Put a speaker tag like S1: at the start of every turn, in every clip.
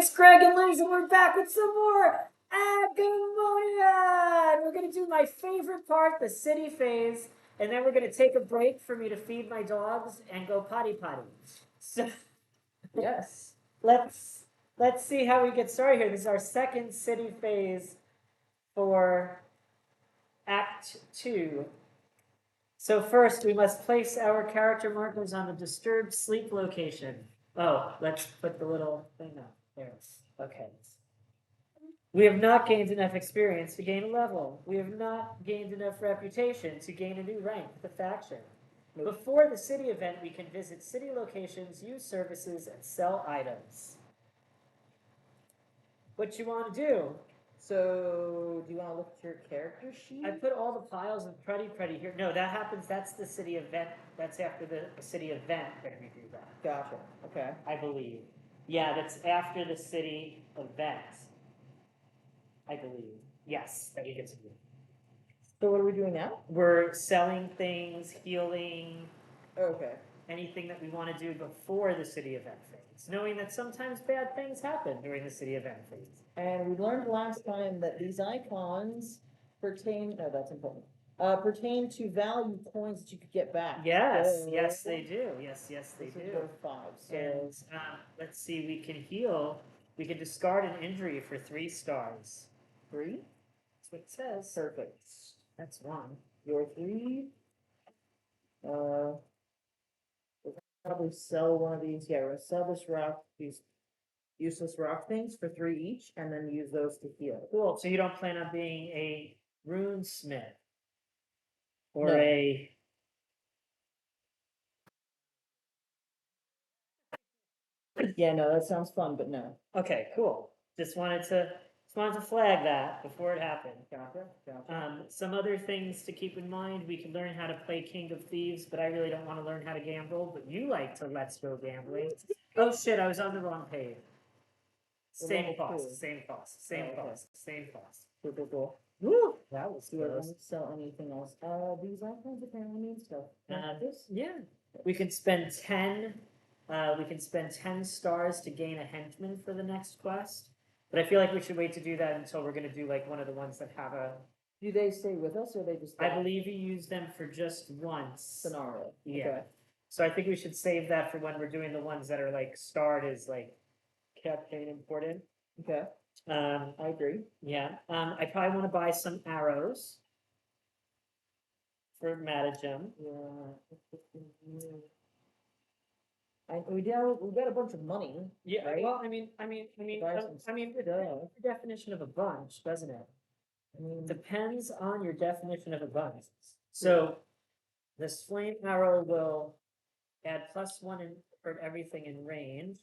S1: it's Greg and Liz, and we're back with some more Agemonia! And we're going to do my favorite part, the city phase, and then we're going to take a break for me to feed my dogs and go potty. So,
S2: Yes.
S1: let's see how we get started here. This is our second city phase for Act 2. So first, we must place our character markers on the disturbed sleep location. Oh, let's put the little thing up. There. Okay. We have not gained enough experience to gain a level. We have not gained enough reputation to gain a new rank with the faction. Before the city event, we can visit city locations, use services, and sell items. What you want to do?
S2: So, do you want to look at your character sheet?
S1: I put all the piles of Pretty here. No, that happens. That's the city event. That's after the city event when we do that.
S2: Gotcha. Okay.
S1: I believe. Yeah, that's after the city event. I believe. Yes, that we get to do.
S2: So what are we doing now?
S1: We're selling things, healing.
S2: Okay.
S1: Anything that we want to do before the city event phase, knowing that sometimes bad things happen during the city event phase.
S2: And we learned last time that these icons pertain, no, that's important, pertain to value coins that you could get back.
S1: Yes, yes, they do. Yes, they
S2: this
S1: do.
S2: Is 5. So
S1: and let's see, we can heal. We can discard an injury for 3 stars.
S2: 3?
S1: That's what it says.
S2: Perfect.
S1: That's 1.
S2: Your 3. We'll probably sell one of these. Yeah, we're gonna sell this rock, these useless rock things for 3 each, and then use those to heal.
S1: Cool. So you don't plan on being a runesmith or
S2: No.
S1: a
S2: Yeah, no, that sounds fun, but no.
S1: Okay, cool. Just wanted to flag that before it happened.
S2: Gotcha.
S1: Some other things to keep in mind: we can learn how to play King of Thieves, but I really don't want to learn how to gamble. But you like to let's go gambling. Oh shit! I was on the wrong page. Same cost.
S2: Cool.
S1: Woo! That was
S2: Do I
S1: close.
S2: want to sell anything else? These icons apparently mean stuff. This?
S1: Yeah. We can spend 10. We can spend 10 stars to gain a henchman for the next quest. But I feel like we should wait to do that until we're going to do like one of the ones that have a.
S2: Do they stay with us or they just?
S1: I believe you use them for just once.
S2: Scenario.
S1: Yeah.
S2: Okay.
S1: So I think we should save that for when we're doing the ones that are like starred as like campaign important.
S2: Okay. I agree.
S1: Yeah. I probably want to buy some arrows for Matagem.
S2: Yeah. We got a bunch of money.
S1: Yeah.
S2: Right?
S1: Well, I mean, the definition of a bunch, doesn't it?
S2: I mean,
S1: Depends on your definition of a bunch. So this flame arrow will add +1 for everything in range,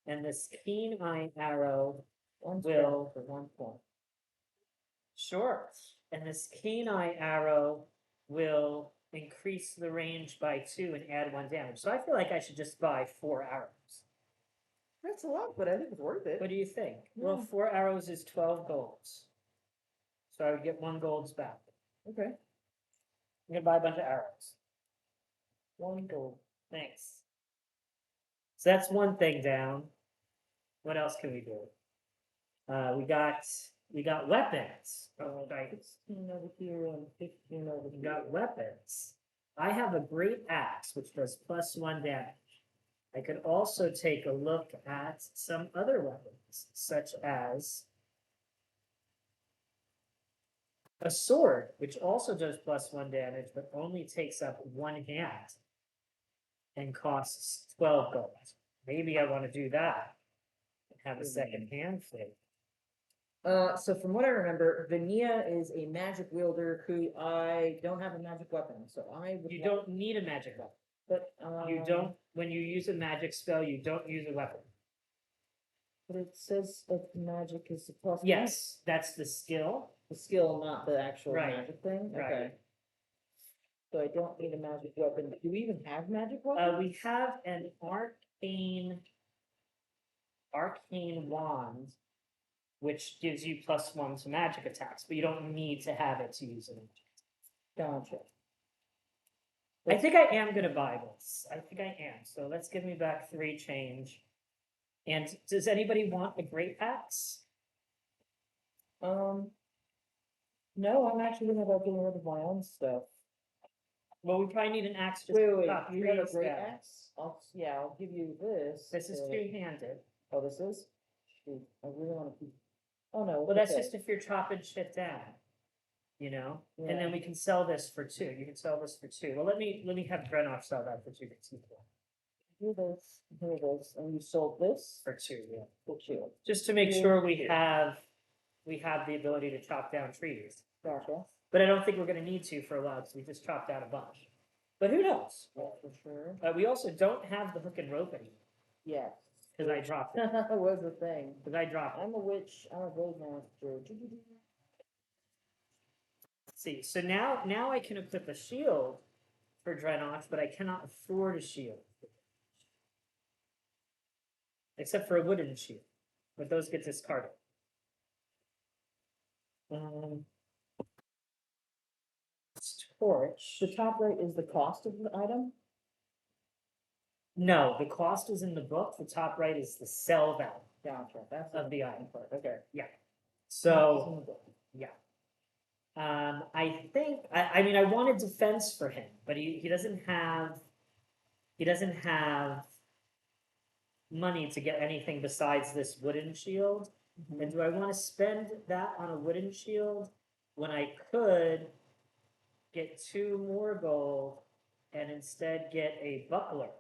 S1: and this keen eye arrow will
S2: for 1 point.
S1: Sure. And this keen eye arrow will increase the range by 2 and add 1 damage. So I feel like I should just buy 4 arrows.
S2: That's a lot, but I think it's worth it.
S1: What do you think?
S2: Yeah.
S1: Well, 4 arrows is 12 golds. So I would get 1 golds back.
S2: Okay.
S1: I'm gonna buy a bunch of arrows.
S2: 1 gold.
S1: Thanks. So that's one thing down. What else can we do? We got weapons. Oh, right.
S2: 16 over here and 15 over
S1: We
S2: here.
S1: got weapons. I have a great axe, which does +1 damage. I could also take a look at some other weapons, such as a sword, which also does +1 damage, but only takes up 1 hand and costs 12 gold. Maybe I want to do that and have a second hand thing.
S2: So from what I remember, Vania is a magic wielder who I don't have a magic weapon, so I would.
S1: You don't need a magic weapon.
S2: But
S1: You don't. When you use a magic spell, you don't use a weapon.
S2: But it says that magic is a plus.
S1: Yes, that's the skill.
S2: The skill, not the actual
S1: Right.
S2: magic thing.
S1: Right.
S2: Okay. So I don't need a magic weapon. Do we even have magic weapons?
S1: We have an arcane wand, which gives you +1 to magic attacks, but you don't need to have it to use it.
S2: Gotcha.
S1: I think I am gonna buy this. I think I am. So let's give me back 3 change. And does anybody want a great axe?
S2: No, I'm actually thinking about getting rid of my own stuff.
S1: Well, we probably need an axe just
S2: Wait,
S1: to
S2: wait,
S1: chop
S2: you have a
S1: trees
S2: great
S1: down.
S2: axe? Yeah, I'll give you this.
S1: This is two-handed.
S2: Oh, this is? Shoot, I really wanna keep, oh no.
S1: Well, that's
S2: okay.
S1: just if you're chopping shit down, you know? And
S2: Yeah.
S1: then we can sell this for 2. You can sell this for 2. Well, let me have Grenoff sell that for 2.
S2: Here this, and you sold this
S1: For 2, yeah.
S2: for two.
S1: Just to make
S2: Yeah.
S1: sure we have the ability to chop down trees.
S2: Gotcha.
S1: But I don't think we're gonna need to for a while, because we just chopped down a bunch. But who knows?
S2: Yeah, for sure.
S1: We also don't have the hook and rope anymore,
S2: Yeah.
S1: because I dropped it.
S2: That was the thing.
S1: Because I dropped it.
S2: I'm a witch, I'm a blade master.
S1: See, so now I can equip a shield for Dreadnought, but I cannot afford a shield. Except for a wooden shield. But those get discarded. Torch.
S2: The top right is the cost of the item?
S1: No, the cost is in the book. The top right is the sell value
S2: Gotcha, that's
S1: of the item.
S2: part, okay.
S1: So, I think I mean I wanted defense for him, but he doesn't have money to get anything besides this wooden shield.
S2: Mhm.
S1: And do I want to spend that on a wooden shield when I could get 2 more gold and instead get a buckler?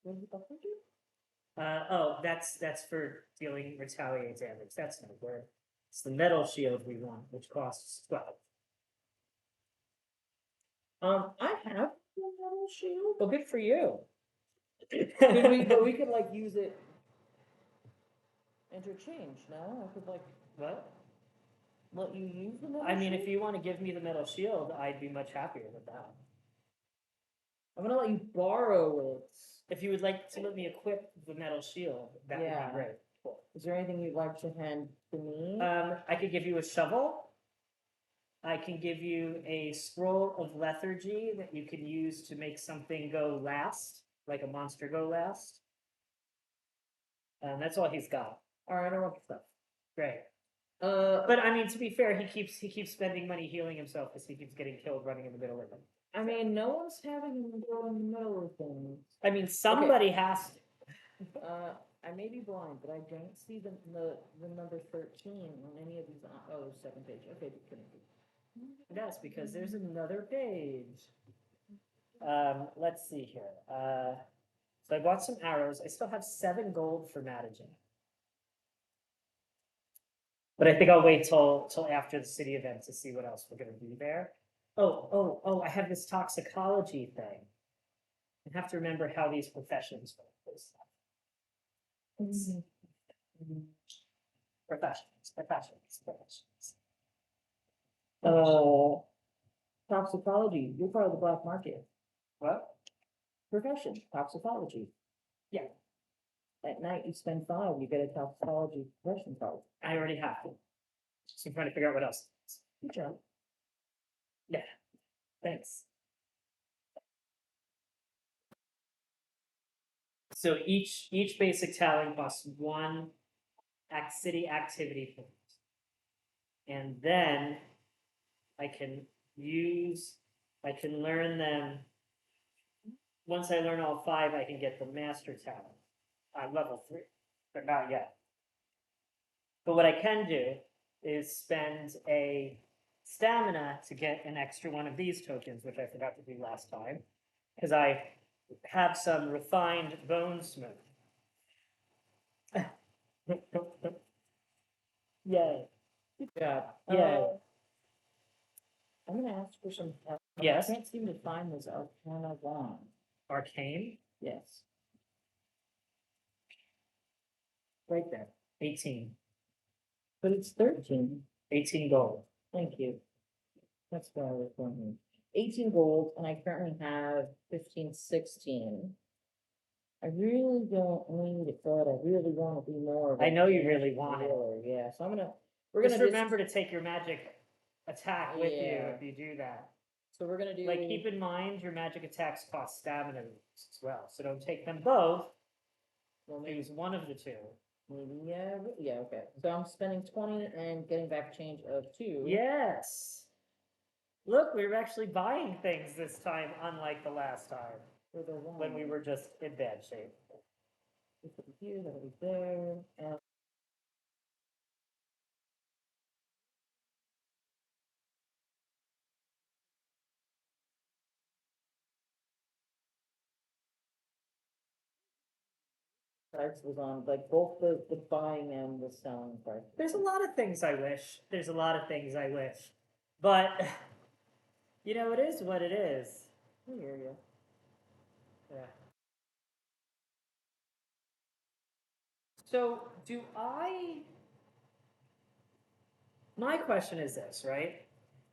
S2: What does the buckler do?
S1: Oh, that's for dealing retaliate damage. That's no good. It's the metal shield we want, which costs 12.
S2: I have the metal shield.
S1: Well, good for you.
S2: But we could like use it interchange, no? I could like
S1: What?
S2: let you use the metal
S1: I mean,
S2: shield?
S1: if you want to give me the metal shield, I'd be much happier with that.
S2: I'm gonna let you borrow it.
S1: If you would like to let me equip the metal shield, that would
S2: Yeah.
S1: be great. Cool.
S2: Is there anything you'd like to hand to me?
S1: I could give you a shovel. I can give you a scroll of lethargy that you can use to make something go last, like a monster go last. That's all he's got.
S2: Alright, I want stuff.
S1: Great.
S2: But
S1: But I mean, to be fair, he keeps spending money healing himself because he keeps getting killed running in the middle of them.
S2: I mean, no one's having him go in the middle of things.
S1: I mean, somebody has to.
S2: I may be blind, but I don't see the number 13 on any of these. Oh, second page. Okay, it couldn't be.
S1: That's because there's another page. Let's see here. So I bought some arrows. I still have 7 gold for managing. But I think I'll wait till after the city event to see what else we're gonna do there. Oh, I have this toxicology thing. I have to remember how these professions work. Professions.
S2: Toxicology. You're part of the black market.
S1: What?
S2: Profession, toxicology.
S1: Yeah.
S2: At night, you spend 5, you get a toxicology profession card.
S1: I already have to. So I'm trying to figure out what else.
S2: Good job.
S1: Thanks. So each basic talent costs 1 city activity point. And then I can learn them. Once I learn all 5, I can get the master talent on level 3, but not yet. But what I can do is spend a stamina to get an extra one of these tokens, which I forgot to do last time, because I have some refined bone smooth. Yay.
S2: Good job.
S1: Yay.
S2: I'm gonna ask for some help.
S1: Yes.
S2: I can't seem to find this Arcana wand.
S1: Arcane,
S2: Yes.
S1: right there, 18.
S2: But it's 13.
S1: 18 gold.
S2: Thank you. That's what I was wondering. 18 gold, and I currently have 15, 16. I really don't need it, but I really want to be more of a
S1: I know you really want it.
S2: healer, yeah, so we're
S1: Just
S2: gonna
S1: remember to take your magic attack with you
S2: Yeah.
S1: if you do that.
S2: So we're gonna do.
S1: Like, keep in mind, your magic attacks cost stamina as well, so don't take them both.
S2: Well,
S1: It
S2: maybe,
S1: was one of the two.
S2: yeah, okay. So I'm spending 20 and getting back change of 2.
S1: Yes. Look, we were actually buying things this time, unlike the last time
S2: For the
S1: when we
S2: one.
S1: were just in bad shape.
S2: This will be here, that will be there, and price was on, like, both the buying and the selling price.
S1: There's a lot of things I wish. There's a lot of things I wish. But, you know, it is what it is.
S2: I hear you.
S1: Yeah. So, my question is this, right?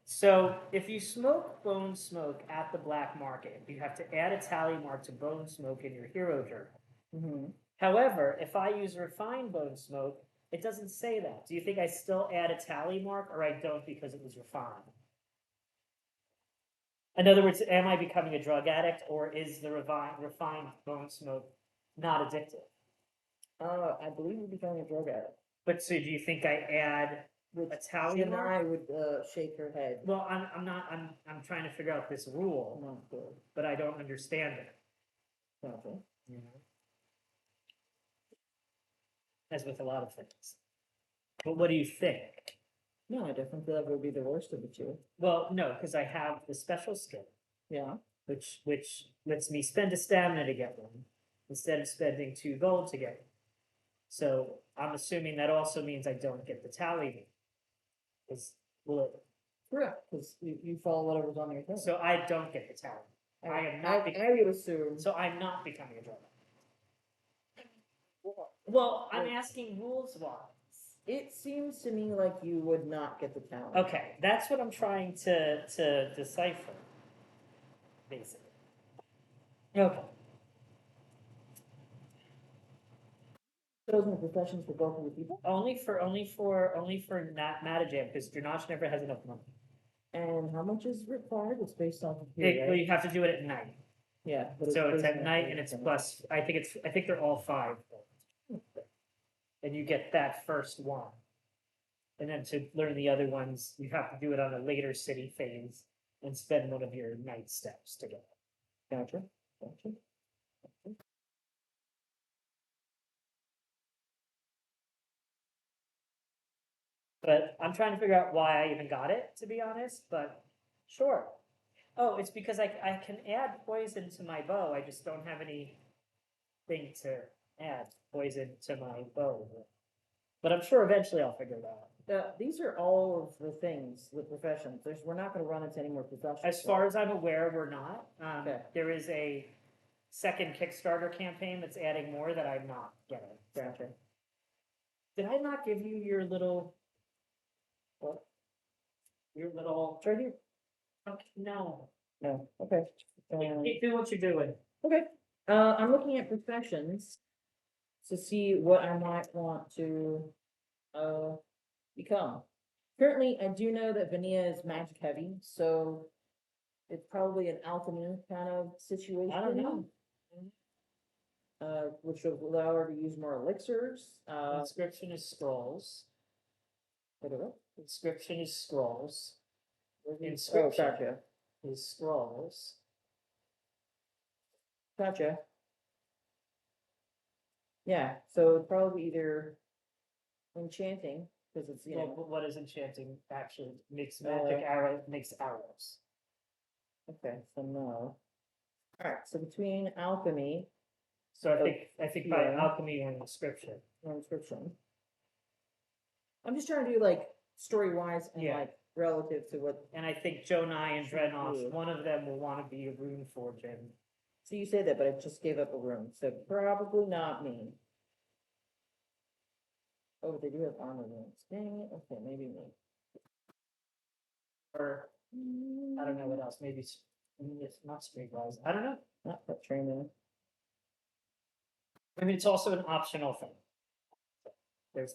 S1: So, if you smoke bone smoke at the black market, you have to add a tally mark to bone smoke in your hero journal.
S2: Mm-hmm.
S1: However, if I use refined bone smoke, it doesn't say that. Do you think I still add a tally mark or I don't because it was refined? In other words, am I becoming a drug addict or is the refined bone smoke not addictive?
S2: I believe you're becoming a drug addict.
S1: But so do you think I add
S2: Which
S1: a tally mark?
S2: I would, shake her head.
S1: Well, I'm not, I'm trying to figure out this rule,
S2: Not good.
S1: but I don't understand it.
S2: Gotcha.
S1: You know? As with a lot of things. But what do you think?
S2: No, I definitely feel like it would be the worst of the two.
S1: Well, no, because I have the special skill,
S2: Yeah.
S1: which lets me spend a stamina to get one instead of spending 2 gold to get one. So I'm assuming that also means I don't get the tally. Is will it?
S2: Correct, because you follow whatever's on your thing.
S1: So I don't get the tally. I am not.
S2: I would assume.
S1: So I'm not becoming a drug addict. Well, I'm asking rules wise.
S2: It seems to me like you would not get the talent.
S1: Okay, that's what I'm trying to decipher, basically. Okay.
S2: Chosen professions for both of the people.
S1: Only for not Mattajam, because Dranash never has enough money.
S2: And how much is required? It's based off of
S1: Well,
S2: here, right?
S1: you have to do it at night.
S2: Yeah.
S1: So it's
S2: based
S1: at
S2: on
S1: night
S2: here,
S1: and it's
S2: okay.
S1: plus, I think they're all 5. And you get that first one. And then to learn the other ones, you have to do it on a later city phase and spend one of your night steps to get it.
S2: Gotcha. Gotcha.
S1: But I'm trying to figure out why I even got it, to be honest, but sure. Oh, it's because I can add poison to my bow. I just don't have anything to add poison to my bow. But I'm sure eventually I'll figure it out.
S2: These are all of the things, the professions. We're not gonna run into any more professions.
S1: As far as I'm aware, we're not.
S2: Okay.
S1: There is a second Kickstarter campaign that's adding more that I'm not getting.
S2: Gotcha.
S1: Did I not give you your little? What? Your little?
S2: It's right here.
S1: Okay, no.
S2: No, okay.
S1: Keep doing what you're doing.
S2: Okay, I'm looking at professions to see what I might want to, become. Currently, I do know that Vania is magic heavy, so it's probably an alchemy kind of situation.
S1: I don't know.
S2: Which will allow her to use more elixirs,
S1: Inscription is scrolls.
S2: whatever.
S1: Inscription is scrolls.
S2: Oh,
S1: Inscription
S2: gotcha,
S1: is scrolls.
S2: gotcha. Yeah, so it'd probably either enchanting, because it's, you
S1: Well,
S2: know,
S1: but what is enchanting actually? Makes magic arrow, makes arrows.
S2: okay, so no. Alright, so between alchemy
S1: So I think by
S2: yeah.
S1: alchemy and inscription.
S2: and inscription. I'm just trying to do like story wise and
S1: Yeah.
S2: like relative to what,
S1: And I think Jonai and Drenosh,
S2: Ooh.
S1: one of them will want to be a rune forger.
S2: so you say that, but I just gave up a room, so probably not me. Oh, they do have armor rooms, dang it, okay, maybe me.
S1: Or I don't know what else. Maybe it's not streetwise. I don't know.
S2: Not that training.
S1: I mean, it's also an optional thing. There's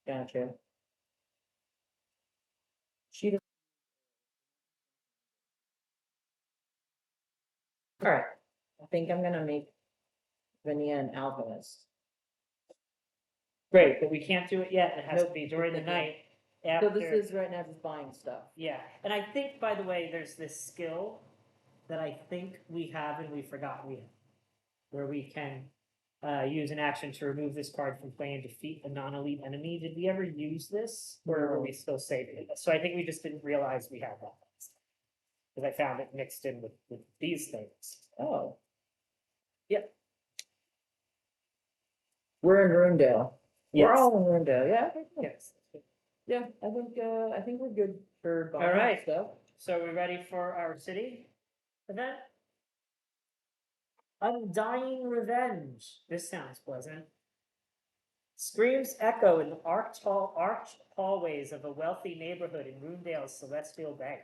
S2: Gotcha. She does. Alright, I think I'm gonna make Vania and Alchemist.
S1: Great, but we can't do it yet. It has to
S2: Nope,
S1: be during the
S2: thinking.
S1: night
S2: So
S1: after.
S2: this is right now just buying stuff.
S1: Yeah, and I think, by the way, there's this skill that I think we have and we forgot we have, where we can use an action to remove this card from play and defeat a non-elite enemy. Did we ever use this, or were
S2: No.
S1: we still saving it? So I think we just didn't realize we had that, because I found it mixed in with these things.
S2: Oh.
S1: Yep.
S2: We're in Rundale. We're
S1: Yes.
S2: all in Rundale, yeah. Okay, cool.
S1: Yes.
S2: Yeah, I think we're good for buying
S1: right.
S2: stuff.
S1: So are we ready for our city event? Undying Revenge. This sounds pleasant. Screams echo in the arched hallways of a wealthy neighborhood in Roondale's Celestial Bank.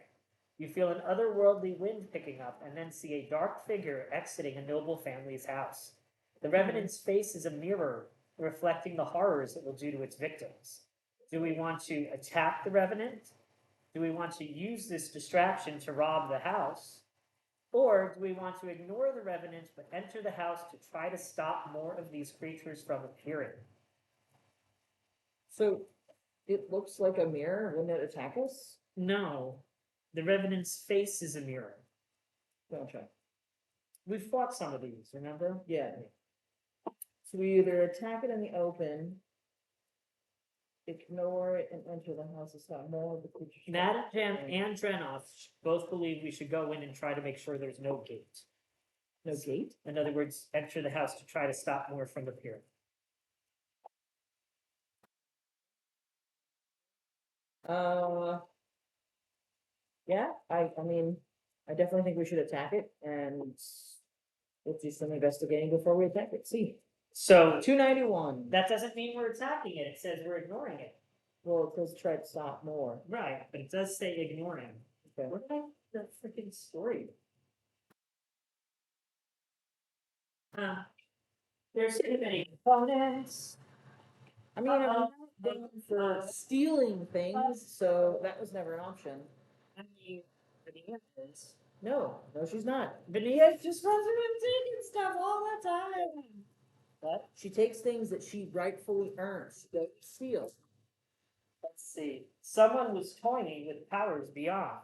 S1: You feel an otherworldly wind picking up and then see a dark figure exiting a noble family's house. The Revenant's face is a mirror reflecting the horrors it will do to its victims. Do we want to attack the Revenant? Do we want to use this distraction to rob the house? Or do we want to ignore the Revenant but enter the house to try to stop more of these creatures from appearing?
S2: So it looks like a mirror. Wouldn't it attack us?
S1: No. The Revenant's face is a mirror.
S2: Gotcha.
S1: We fought some of these, remember?
S2: Yeah. So we either attack it in the open, ignore it, and enter the house to stop more of the creatures.
S1: Madam Jam and Drenoff both believe we should go in and try to make sure there's no gate.
S2: No gate?
S1: In other words, enter the house to try to stop more from appearing.
S2: Yeah, I mean, I definitely think we should attack it and let's do some investigating before we attack it. See,
S1: So
S2: 291.
S1: that doesn't mean we're attacking it. It says we're ignoring it.
S2: Well, it says try to stop more.
S1: Right, but it does say ignoring.
S2: Okay.
S1: Where did I put that freaking story? There's too many components.
S2: I mean, I'm not down for stealing things, so that was never an option.
S1: I mean, Vania is.
S2: No, she's not.
S1: Vania just runs around taking stuff all the time. What?
S2: She takes things that she rightfully earns. She doesn't steal.
S1: Let's see. Someone was toying with powers beyond.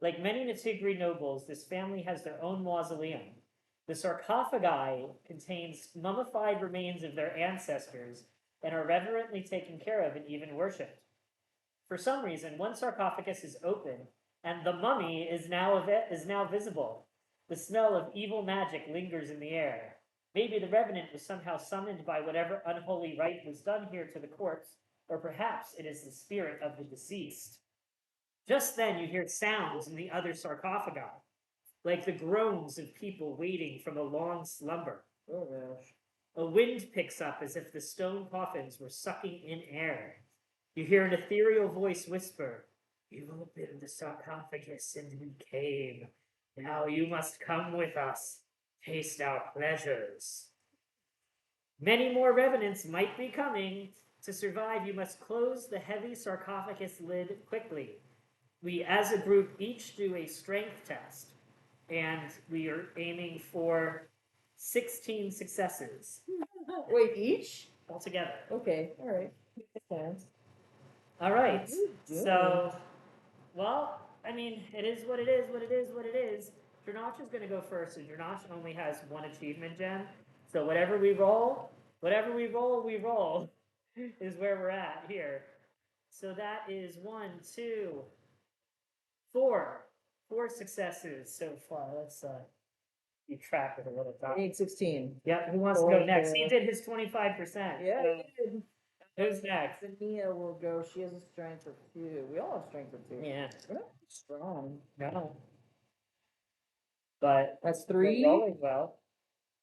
S1: Like many Natigri nobles, this family has their own mausoleum. The sarcophagi contains mummified remains of their ancestors and are reverently taken care of and even worshipped. For some reason, one sarcophagus is open, and the mummy is now visible. The smell of evil magic lingers in the air. Maybe the revenant was somehow summoned by whatever unholy rite was done here to the corpse, or perhaps it is the spirit of the deceased. Just then you hear sounds in the other sarcophagi, like the groans of people waiting from a long slumber.
S2: Oh gosh.
S1: A wind picks up as if the stone coffins were sucking in air. You hear an ethereal voice whisper, "You opened the sarcophagus and we came. Now you must come with us. Taste our pleasures." Many more revenants might be coming. To survive, you must close the heavy sarcophagus lid quickly. We, as a group, each do a strength test, and we are aiming for 16 successes
S2: Wait, each?
S1: altogether.
S2: Okay, all right. Okay.
S1: All right.
S2: Good.
S1: So, well, I mean, it is what it is, what it is, what it is. Dranosh is going to go first, and Dranosh only has one achievement gem. So whatever we roll, is where we're at here. So that is 1, 2, 4. 4 successes so far. Let's keep track of a little
S2: I
S1: bit.
S2: need 16.
S1: Yep, who wants to go next? He did his 25%.
S2: Yeah,
S1: So
S2: you did.
S1: who's next?
S2: Vania will go. She has a strength of 2. We all have strength of 2.
S1: Yeah,
S2: We're not strong.
S1: no. But
S2: That's
S1: we're
S2: 3.
S1: rolling well.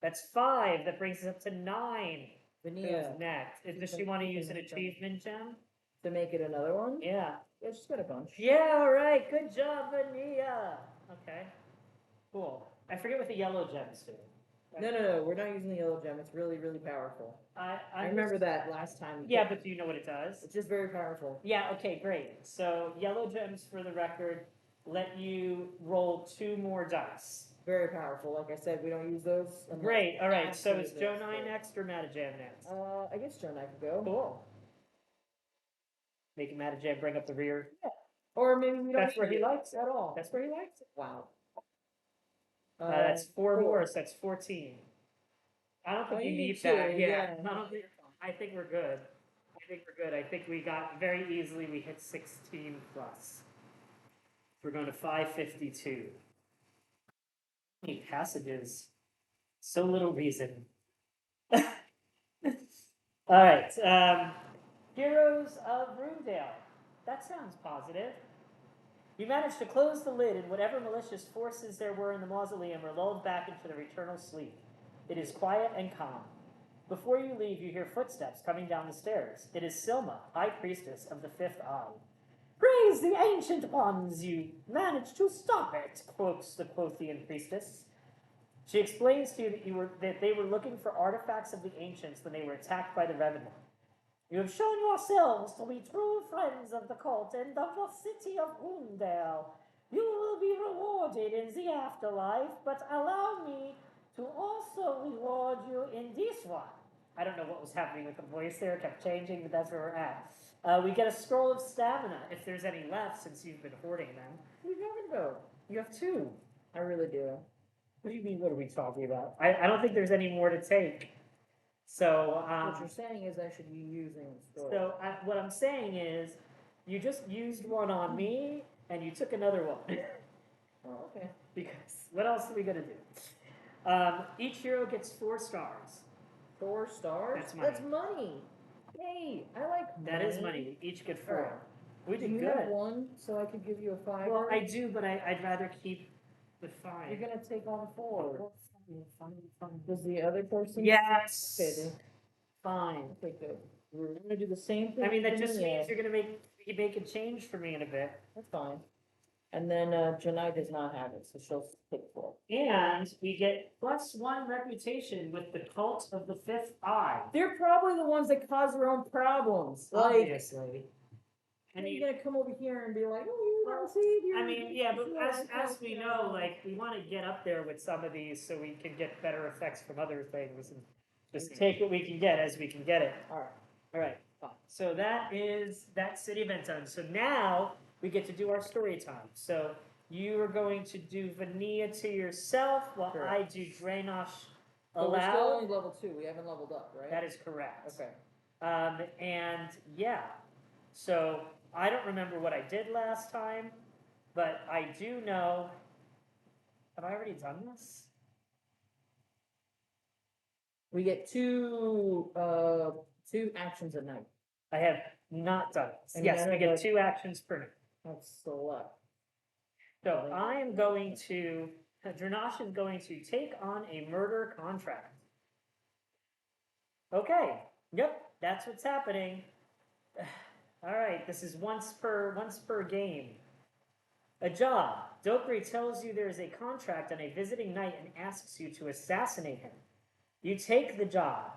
S1: That's 5. That brings us up to 9.
S2: Vania
S1: Who's next? Does she want to use an achievement gem?
S2: to make it another one.
S1: Yeah.
S2: Yeah, she's got a bunch.
S1: Yeah, all right. Good job, Vania. Okay. Cool. I forget what the yellow gems do.
S2: No. We're not using the yellow gem. It's really, really powerful. I remember that last time.
S1: Yeah, but do you know what it does?
S2: It's just very powerful.
S1: Yeah, okay, great. So yellow gems, for the record, let you roll 2 more dice.
S2: very powerful. Like I said, we don't use those. unless
S1: Great, all right, so
S2: after
S1: is Joe
S2: this,
S1: 9
S2: but-
S1: next or Matajam next?
S2: I guess Joe and I could go.
S1: Cool. Making Matajam bring up the rear.
S2: Or maybe we don't.
S1: That's where he
S2: need it
S1: likes it.
S2: at all.
S1: That's where he likes it.
S2: Wow.
S1: That's four more, so that's 14. I don't think
S2: Oh,
S1: you
S2: you
S1: need
S2: need
S1: that,
S2: two,
S1: yeah.
S2: yeah.
S1: I don't think, I think we're good. I think we got, very easily, we hit 16 plus. We're going to 552. Many passages, so little reason. All right, Heroes of Broomdale. That sounds positive. You managed to close the lid, and whatever malicious forces there were in the mausoleum are lulled back into their eternal sleep. It is quiet and calm. Before you leave, you hear footsteps coming down the stairs. It is Silma, High Priestess of the Fifth Eye. Praise the Ancient Ones! You managed to stop it, quotes the Quothian Priestess. She explains to you that they were looking for artifacts of the ancients when they were attacked by the Revenant. You have shown yourselves to be true friends of the cult and of the city of Boondale. You will be rewarded in the afterlife, but allow me to also reward you in this one. I don't know what was happening with the voice there, it kept changing, but that's where we're at. We get a scroll of stamina, if there's any left, since you've been hoarding them.
S2: What are you talking about?
S1: You have 2.
S2: I really do.
S1: What do you mean, what are we talking about? I don't think there's any more to take. So,
S2: What you're saying is I should be using the scroll.
S1: so what I'm saying is, you just used one on me, and you took another one.
S2: Oh, okay.
S1: Because what else are we gonna do? Each hero gets 4 stars.
S2: 4 stars?
S1: That's money.
S2: money. Hey, I like money.
S1: That is money. You each get 4.
S2: Alright.
S1: We
S2: Do
S1: did
S2: you
S1: good.
S2: have 1, so I could give you a 5?
S1: Well, I do, but I'd rather keep the 5.
S2: You're gonna take on 4. Does the other person?
S1: Yes.
S2: Okay,
S1: Fine.
S2: okay, good. We're gonna do the same thing.
S1: I mean, that
S2: for
S1: just
S2: me,
S1: means you're gonna make a change for me in a bit.
S2: That's fine. And then, Janai does not have it, so she'll take 4.
S1: And we get +1 reputation with the cult of the Fifth Eye.
S2: They're probably the ones that cause their own problems. Like,
S1: Obviously.
S2: and
S1: And
S2: you're gonna come over here and be like, oh, you
S1: Well,
S2: don't see your.
S1: I mean, yeah, but
S2: your
S1: as we know,
S2: account."
S1: like, we wanna get up there with some of these so we can get better effects from other things and just
S2: Okay.
S1: take what we can get as we can get it.
S2: Alright,
S1: Alright, fine. So that is that city event done. So now we get to do our story time. So you are going to do Vania to yourself while
S2: Correct.
S1: I do Draenosh
S2: but we're still
S1: aloud.
S2: only level 2, we haven't leveled up, right?
S1: That is correct.
S2: Okay.
S1: And yeah, so I don't remember what I did last time, but I do know. Have I already done this?
S2: We get 2 actions a night.
S1: I have not done this.
S2: And
S1: Yes,
S2: none
S1: we
S2: of
S1: get
S2: us-
S1: 2 actions per night.
S2: That's select.
S1: So I am going to, Dranash is going to take on a murder contract. Okay, yep, that's what's happening. All right, this is once per game. A job. Dokri tells you there is a contract on a visiting knight and asks you to assassinate him. You take the job.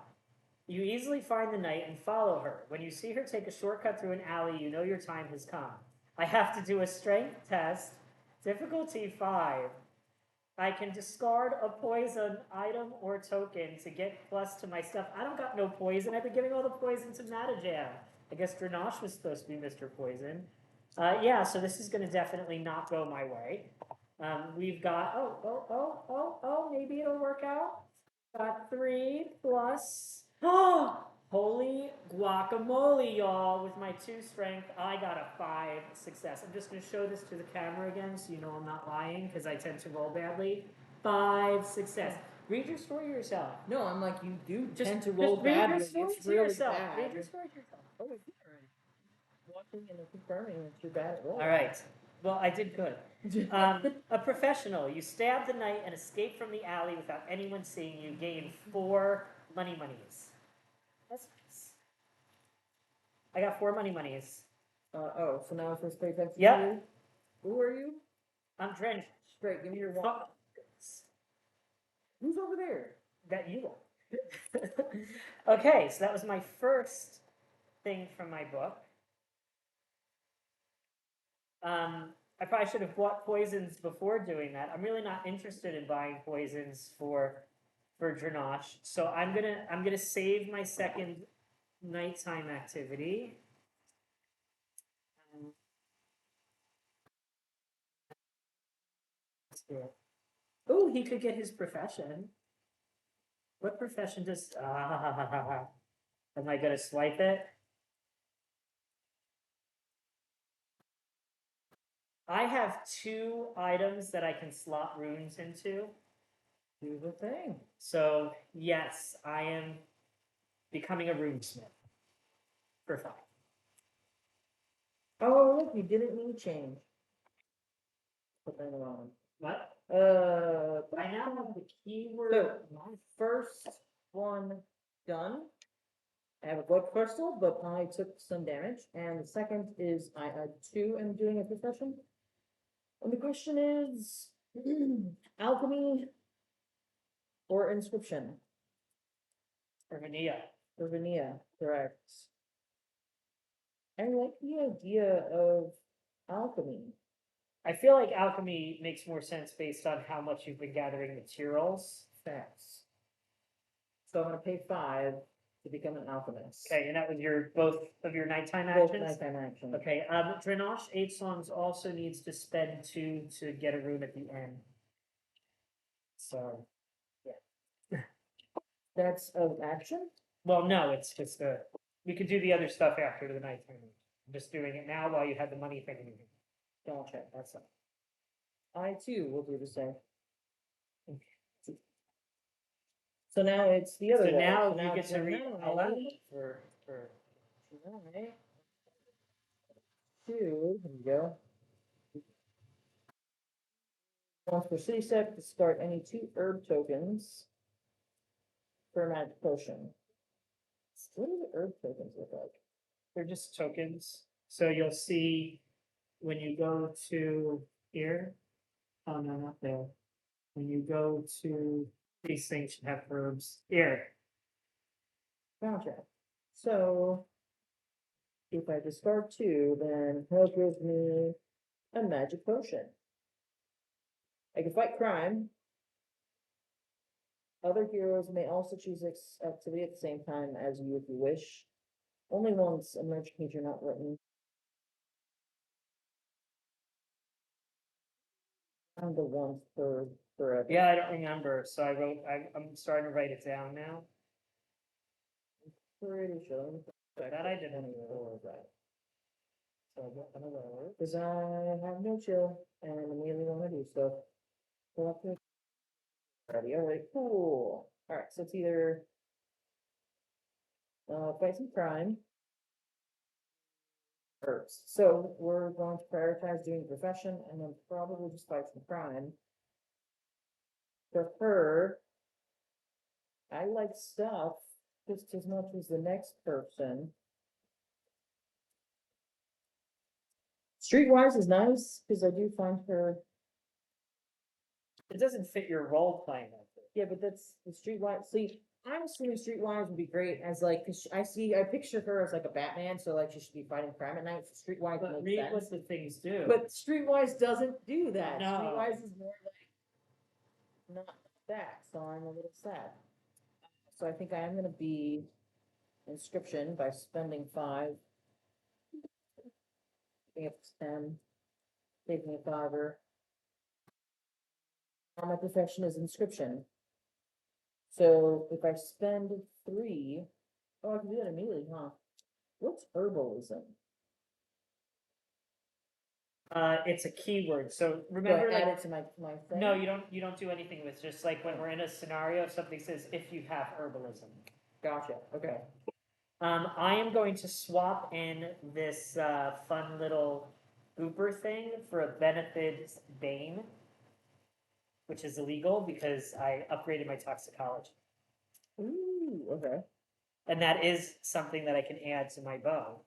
S1: You easily find the knight and follow her. When you see her take a shortcut through an alley, you know your time has come. I have to do a strength test. Difficulty 5. I can discard a poison item or token to get plus to my stuff. I don't got no poison. I've been giving all the poison to Matajam. I guess Dranash was supposed to be Mr. Poison. Yeah, so this is going to definitely not go my way. We've got, maybe it'll work out. Got 3 plus, oh, holy guacamole, y'all. With my 2 strength, I got a 5 success. I'm just going to show this to the camera again so you know I'm not lying because I tend to roll badly. 5 success. Read your story yourself.
S2: No, I'm like, you do
S1: Just,
S2: tend to roll
S1: just read your
S2: badly.
S1: story
S2: It's
S1: to
S2: really
S1: yourself.
S2: bad.
S1: Read your story to yourself.
S2: Oh, it's alright. Watching and confirming that you're bad at rolling.
S1: All right. Well, I did good. A professional. You stab the knight and escape from the alley without anyone seeing you. Gain 4 money monies. That's nice. I got 4 money monies.
S2: So now it's supposed to pay attention
S1: Yep.
S2: to you? Who are you?
S1: I'm drenched.
S2: Great, give me your one. Who's over there?
S1: That you are. Okay, so that was my first thing from my book. I probably should have bought poisons before doing that. I'm really not interested in buying poisons for Drenosh. So I'm gonna save my second nighttime activity. Oh, he could get his profession. What profession does? Am I gonna swipe it? I have 2 items that I can slot runes into.
S2: Do the thing.
S1: So yes, I am becoming a runesmith for 5.
S2: Oh, look, you didn't need change. Put that on.
S1: What?
S2: I
S1: I now have the keyword.
S2: So, first one done. I have a blood crystal, but I took some damage. And the second is I had 2 and doing a profession. And the question is alchemy or inscription?
S1: Hermania.
S2: Urbania, correct. I like the idea of alchemy.
S1: I feel like alchemy makes more sense based on how much you've been gathering materials.
S2: Facts. So I'm gonna pay 5 to become an alchemist.
S1: Okay, and that was your both of your nighttime
S2: Both
S1: actions.
S2: nighttime action.
S1: Okay, Drenosh 8 songs also needs to spend 2 to get a rune at the end. So,
S2: That's of action?
S1: well, no, it's just we could do the other stuff after the nighttime. I'm just doing it now while you had the money thing in your hand.
S2: Gotcha.
S1: That's all.
S2: I too will do the same. So now it's the other
S1: So
S2: way.
S1: now
S2: So
S1: you get
S2: it's
S1: to
S2: like,
S1: read
S2: no,
S1: aloud for.
S2: Alright. 2, here we go. Once per city step, discard any 2 herb tokens for a magic potion. What do the herb tokens look like?
S1: They're just tokens. So you'll see when you go to here. Oh no, not there. When you go to these things should have herbs here.
S2: Gotcha. So if I discard 2, then he'll give me a magic potion. I can fight crime. Other heroes may also choose activity at the same time as you if you wish. Only once a merge creature not written. I'm the once per forever.
S1: Yeah, I don't remember. So I'm starting to write it down now.
S2: Pretty sure.
S1: That I didn't.
S2: Right.
S1: So I got another word.
S2: Cause I have no chill and immediately wanna do stuff. Alrighty, alright, cool. Alright, so it's either fight some crime. Herbs. So we're going to prioritize doing profession and then probably just fight some crime. For her, I like stuff just as much as the next person. Streetwise is nice, because I do find her,
S1: It doesn't fit your role playing.
S2: yeah, but that's the streetwise, see, I'm assuming streetwise would be great as like, cause I picture her as like a Batman, so like she should be fighting crime at night, so streetwise
S1: But
S2: makes
S1: read
S2: sense.
S1: what the things do.
S2: But streetwise doesn't do that.
S1: No.
S2: Streetwise is more like not that, so I'm a little sad. So I think I am gonna be inscription by spending 5. Picking up 10, taking a 5er. My profession is inscription. So if I spend 3, oh, I can do that immediately, huh? What's herbalism?
S1: It's a keyword. So
S2: Do I
S1: remember,
S2: add
S1: like,
S2: it to my thing?
S1: no, you don't do anything with. Just like when we're in a scenario, something says if you have herbalism.
S2: Gotcha, okay.
S1: I am going to swap in this fun little gooper thing for a benefit bane, which is illegal because I upgraded my toxicology.
S2: Ooh, okay.
S1: And that is something that I can add to my bow.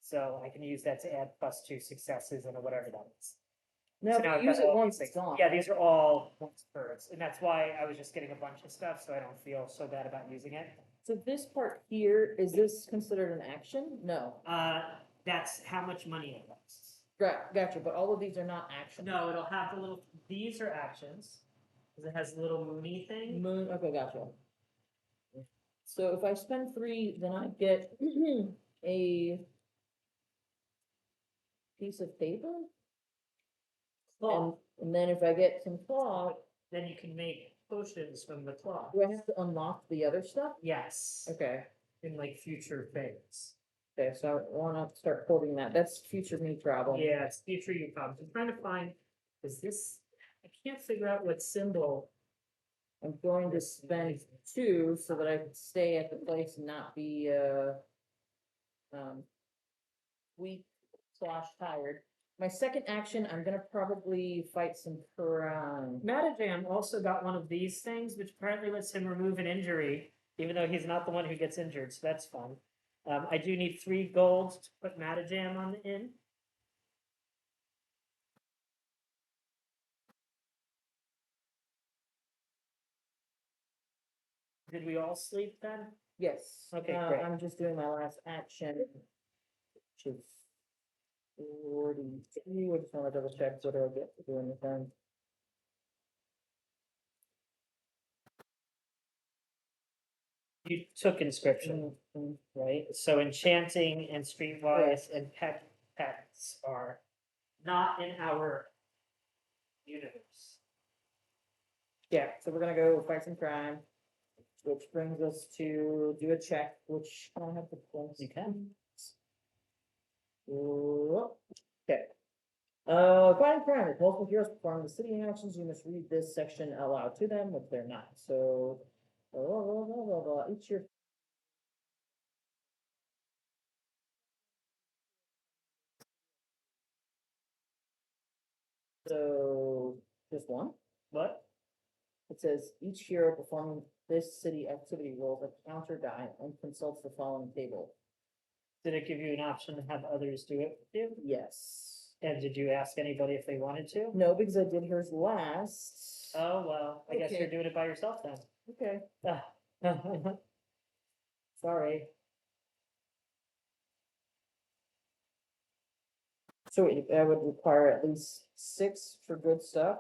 S1: So I can use that to add +2 successes and whatever that is.
S2: Now,
S1: So
S2: if
S1: now
S2: you
S1: I've
S2: use
S1: got
S2: it
S1: all
S2: once,
S1: these
S2: it's
S1: things.
S2: gone.
S1: Yeah, these are all once perks, and that's why I was just getting a bunch of stuff, so I don't feel so bad about using it.
S2: So this part here, is this considered an action? No.
S1: That's how much money it costs.
S2: Gotcha, but all of these are not actions.
S1: No, it'll have the little, these are actions, because it has a little moony thing.
S2: Moon, okay, gotcha. So if I spend 3, then I get a piece of paper,
S1: Cloth.
S2: and then if I get some cloth,
S1: Then you can make potions from the cloth.
S2: do I have to unlock the other stuff?
S1: Yes,
S2: Okay,
S1: in like future phase.
S2: okay, so I wanna start quoting that, that's future me problem.
S1: Yeah, it's future you problems. I'm trying to find, is this, I can't figure out what symbol.
S2: I'm going to spend 2 so that I can stay at the place and not be, weak / tired. My second action, I'm gonna probably fight some crime.
S1: Mattajam also got one of these things, which apparently lets him remove an injury, even though he's not the one who gets injured, so that's fun. I do need 3 gold to put Mattajam on the inn. Did we all sleep then?
S2: Yes.
S1: Okay, great.
S2: I'm just doing my last action, which is 42. I just wanna double check what do I get for doing this then.
S1: You took inscription,
S2: Mm,
S1: right? So enchanting and streetwise and pets are not in our universe.
S2: Yeah, so we're gonna go fight some crime, which brings us to do a check, which I don't have the points.
S1: You can.
S2: Okay. Fighting crime, if multiple heroes perform the city actions, you must read this section aloud to them, if they're not, so. Each year. So, just one?
S1: What?
S2: It says each hero performing this city activity rolls a counter die and consults the following table.
S1: Did it give you an option to have others do it with you?
S2: Yes.
S1: And did you ask anybody if they wanted to?
S2: No, because I did hers last.
S1: Oh, well, I guess
S2: Okay.
S1: you're doing it by yourself then.
S2: Okay,
S1: Ah. Sorry.
S2: so that would require at least 6 for good stuff.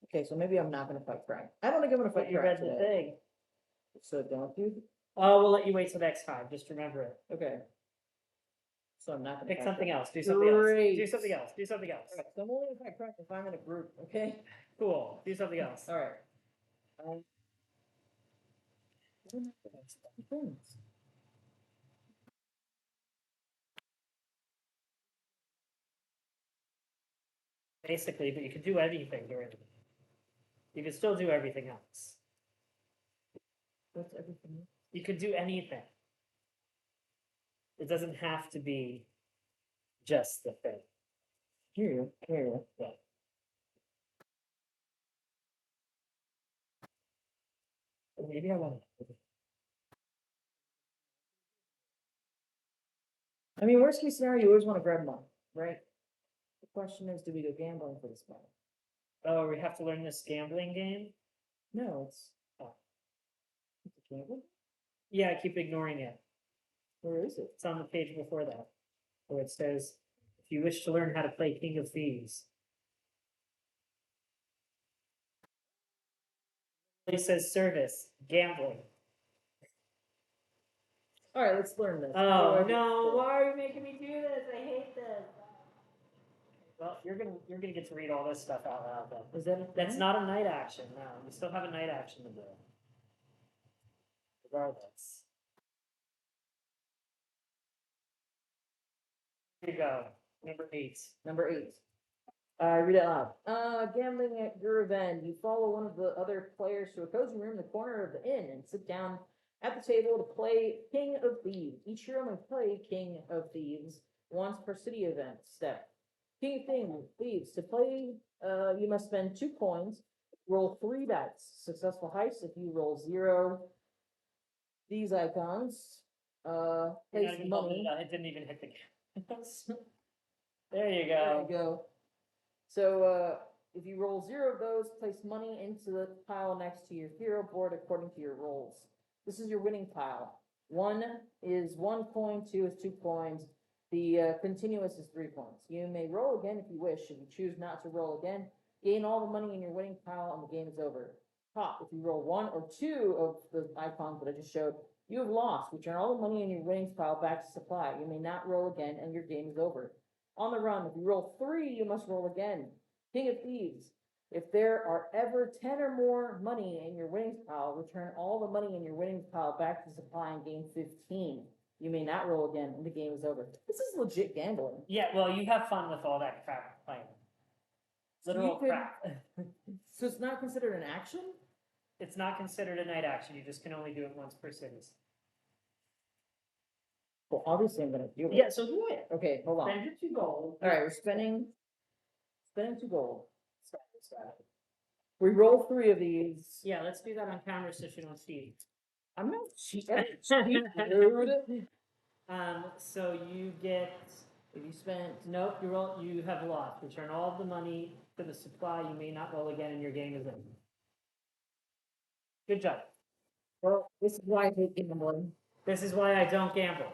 S2: Okay, so maybe I'm not gonna fight crime. I don't think I'm gonna
S1: But
S2: fight
S1: you
S2: crime
S1: read the
S2: today.
S1: thing.
S2: So don't you?
S1: Oh, we'll let you wait till next time. Just remember it.
S2: Okay. So I'm not gonna.
S1: Pick
S2: fight
S1: something
S2: crime.
S1: else. Do something else. Do
S2: Great.
S1: something else. Do something else.
S2: Alright, so I'm only gonna fight crime if I'm in a group, okay?
S1: Cool. Do something else.
S2: Alright.
S1: Basically, but you can do anything during it. You can still do everything else.
S2: What's everything?
S1: You could do anything. It doesn't have to be just the thing.
S2: Here, here.
S1: Yeah. Or maybe I want to.
S2: I mean, worst case scenario, you always wanna grab money, right? The question is, do we go gambling for this money?
S1: Oh, we have to learn this gambling game?
S2: No, it's.
S1: Oh.
S2: It's a gamble?
S1: Yeah, I keep ignoring it.
S2: Where is it?
S1: It's on the page before that, where it says, if you wish to learn how to play King of Thieves. It says service, gambling.
S2: Alright, let's learn this.
S1: Oh, no, why are you making me do this? I hate this. Well, you're gonna get to read all this stuff out loud then.
S2: Is that?
S1: That's not a night action, no, you still have a night action to do. Regardless. Here you go, number 8.
S2: Number 8. Read it out loud. Gambling at your event. You follow one of the other players to a cozy room in the corner of the inn and sit down at the table to play King of Thieves. Each hero may play King of Thieves once per city event step. King of Thieves. To play, you must spend 2 coins, roll 3 dice. Successful heist if you roll 0. These icons,
S1: You're
S2: place
S1: not even holding
S2: money.
S1: it up, it didn't even hit the canvas. There you
S2: There
S1: go.
S2: you go. So, if you roll 0 of those, place money into the pile next to your hero board according to your rolls. This is your winning pile. 1 is 1 coin, 2 is 2 coins. The continuous is 3 points. You may roll again if you wish. If you choose not to roll again, gain all the money in your winning pile and the game is over. Top, if you roll 1 or 2 of the icons that I just showed, you have lost. Return all the money in your winnings pile back to supply. You may not roll again and your game is over. On the run, if you roll 3, you must roll again. King of Thieves. If there are ever 10 or more money in your winnings pile, return all the money in your winnings pile back to supply and gain 15. You may not roll again and the game is over. This is legit gambling.
S1: Yeah, well, you have fun with all that crap playing. Literal
S2: could-
S1: crap.
S2: So it's not considered an action?
S1: It's not considered a night action, you just can only do it once per cities.
S2: Well, obviously I'm gonna do it.
S1: Yeah, so do it.
S2: Okay, hold on.
S1: Spend your 2 gold.
S2: Alright, we're spending 2 gold. We roll 3 of these.
S1: Yeah, let's do that on camera so she don't see.
S2: I'm not cheating, dude.
S1: So you get,
S2: If you spent,
S1: nope, you have lost. Return all of the money to the supply. You may not roll again and your game is in. Good job.
S2: well, this is why I hate gambling.
S1: This is why I don't gamble.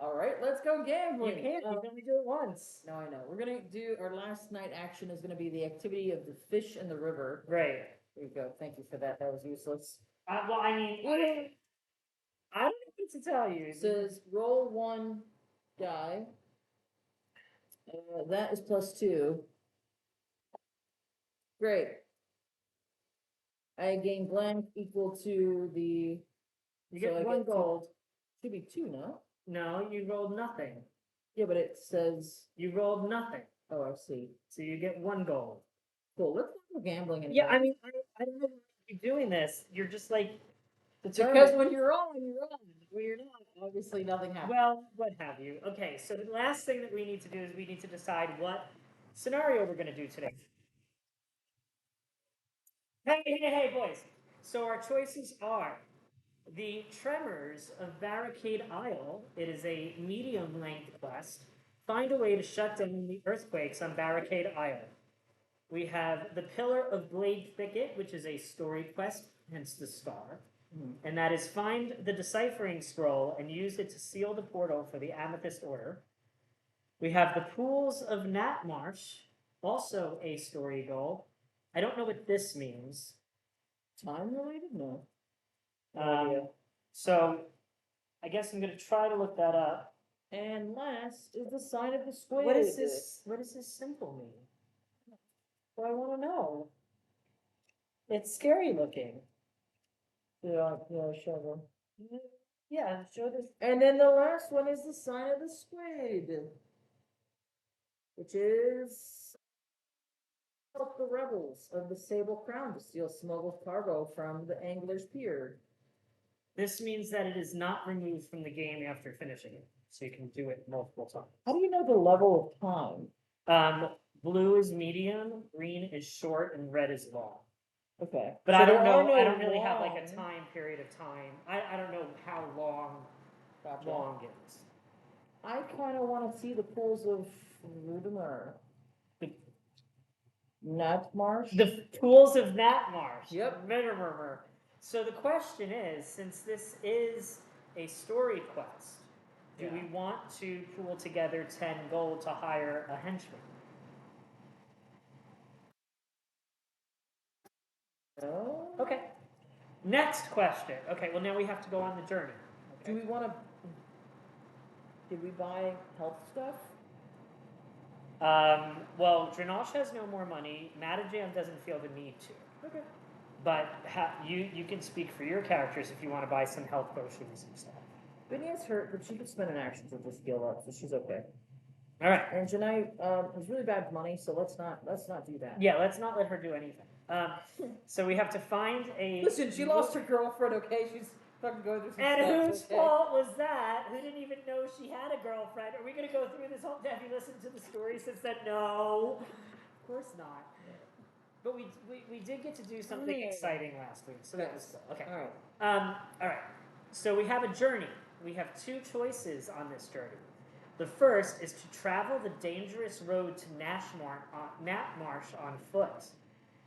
S2: Alright, let's go
S1: You
S2: gambling.
S1: can't, you can only do it once.
S2: No, I know. We're gonna do, our last night action is gonna be the activity of the fish in the river.
S1: Great.
S2: There you go, thank you for that, that was useless.
S1: Well, I mean, I don't know what to tell you.
S2: It says roll 1 die. That is +2. Great. I gain blank equal to the,
S1: You
S2: so I
S1: get 1
S2: get two.
S1: gold.
S2: should be 2, no?
S1: No, you rolled nothing.
S2: Yeah, but it says,
S1: You rolled nothing.
S2: oh, I see.
S1: So you get 1 gold.
S2: Cool, let's not go gambling anymore.
S1: Yeah, I mean, I don't know why you're doing this. You're just like,
S2: Because when you're on, you're on. When you're not, obviously nothing happens.
S1: well, what have you. Okay, so the last thing that we need to do is we need to decide what scenario we're going to do today. Hey, boys. So our choices are the Tremors of Barricade Isle. It is a medium length quest. Find a way to shut down the earthquakes on Barricade Isle. We have the Pillar of Blade Thicket, which is a story quest, hence the star. And that is find the deciphering scroll and use it to seal the portal for the Amethyst Order. We have the Pools of Natmarsh, also a story goal. I don't know what this means.
S2: Time related? No. No idea.
S1: So I guess I'm going to try to look that up.
S2: And last is the sign of the squid.
S1: What is this? What does this symbol mean? Well, I want to know. It's scary looking.
S2: Yeah, show them.
S1: Yeah, show this.
S2: And then the last one is the sign of the squid, which is help the rebels of the Sable Crown to steal smuggled cargo from the Angler's Pier.
S1: This means that it is not removed from the game after finishing it, so you can do it multiple times.
S2: How do you know the level of time?
S1: Blue is medium, green is short, and red is long.
S2: Okay.
S1: But
S2: So
S1: I don't
S2: there are
S1: know.
S2: no
S1: I don't really have like a
S2: long-
S1: time period of time. I don't know how long
S2: Gotcha.
S1: long is.
S2: I kind of want to see the pools of Rudimar. Natmarsh?
S1: The pools of Natmarsh.
S2: Yep.
S1: Murmur. So the question is, since this is a story quest, do we want to pool together 10 gold to hire a henchman?
S2: No.
S1: Okay. Next question. Okay, well now we have to go on the journey.
S2: Do we want to? Did we buy health stuff?
S1: Well, Dranosh has no more money. Matajam doesn't feel the need to.
S2: Okay.
S1: But you can speak for your characters if you want to buy some health potions and stuff.
S2: Vinny's hurt, but she could spend an action to just heal up, so she's okay.
S1: All right.
S2: And Janai has really bad money, so let's not do that.
S1: Yeah, let's not let her do anything. So we have to find a.
S2: Listen, she lost her girlfriend. Okay, she's fucking going through some
S1: And
S2: stuff,
S1: whose
S2: okay?
S1: fault was that? Who didn't even know she had a girlfriend? Are we going to go through this whole? Have you listened to the story since then? No, of course not. But we did get to do something
S2: Yeah.
S1: exciting last week, so that was cool. Okay.
S2: All right.
S1: All right. So we have a journey. We have 2 choices on this journey. The first is to travel the dangerous road to Natmarsh on foot.